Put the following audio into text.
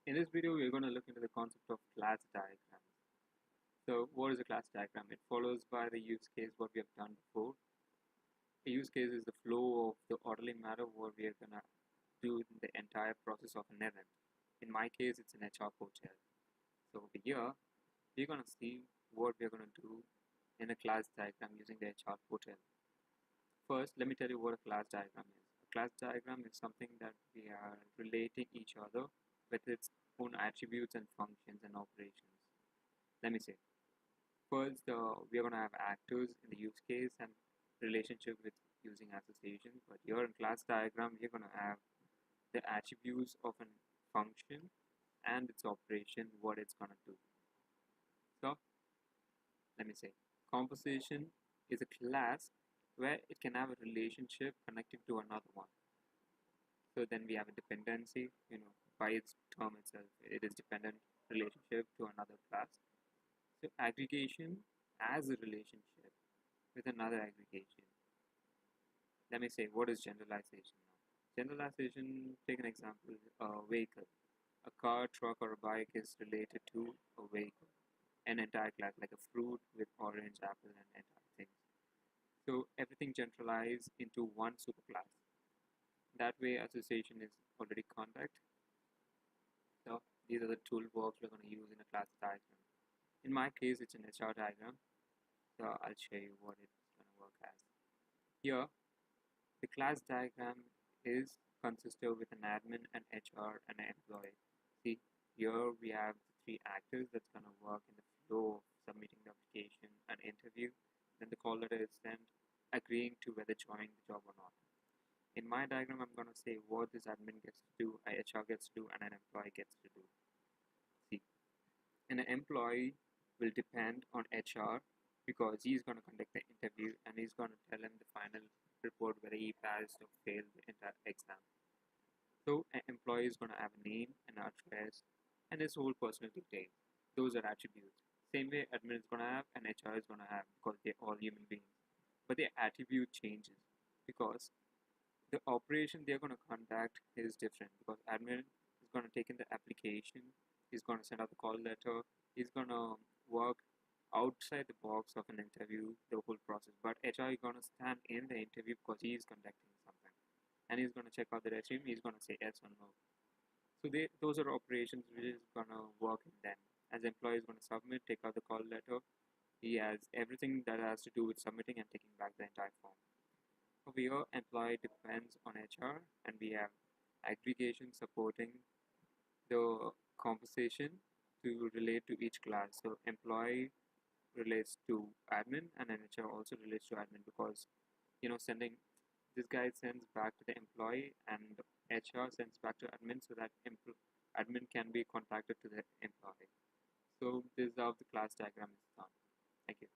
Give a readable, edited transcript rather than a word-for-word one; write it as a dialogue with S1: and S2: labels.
S1: In this video, we're going to look into the concept of class diagrams. So what is a class diagram? It follows by the use case what we have done before. A use case is the flow of the orderly matter what we are going to do in the entire process of an event. In my case, it's an HR hotel. So over here, we're going to see what we're going to do in a class diagram using the HR hotel. First, let me tell you what a class diagram is. A class diagram is something that we are relating each other with its own attributes and functions and operations. Let me say, first we are going to have actors in the use case and relationship with using association, but here in class diagram we're going to have the attributes of a function and its operation, what it's going to do. So let me say, composition is a class where it can have a relationship connecting to another one. So then we have a dependency, by its term itself, it is dependent relationship to another class. So aggregation as a relationship with another aggregation. Let me say, what is generalization now? Generalization, take an example, a vehicle. A car, truck, or a bike is related to a vehicle, an entire class, like a fruit with orange, apple, and entire things. So everything generalized into one superclass. That way, association is already contact. So these are the toolbox we're going to use in a class diagram. In my case, it's an HR diagram. So I'll show you what it's going to work as. Here, the class diagram is consisted with an admin, an HR, and an employee. See, here we have the three actors that's going to work in the flow of submitting the application, an interview, then the call letter is sent, agreeing to whether joining the job or not. In my diagram, I'm going to say what this admin gets to do, a HR gets to do, and an employee gets to do. See, and an employee will depend on HR because he's going to conduct the interview and he's going to tell him the final report whether he passed or failed the entire exam. So an employee is going to have a name, an address, and his whole personal details. Those are attributes. Same way admin is going to have and HR is going to have because they're all human beings. But their attribute changes because the operation they're going to conduct is different, because admin is going to take in the application, he's going to send out the call letter, he's going to work outside the box of an interview, the whole process. But HR is going to stand in the interview because he is conducting something, and he's going to check out the resume, he's going to say yes or no. So those are operations which is going to work in them. As employee is going to submit, take out the call letter, he has everything that has to do with submitting and taking back the entire form. Over here, employee depends on HR, and we have aggregation supporting the composition to relate to each class. So employee relates to admin, and HR also relates to admin because sending this guy sends back to the employee and HR sends back to admin, so that admin can be contacted to the employee. So this is how the class diagram is done. Thank you.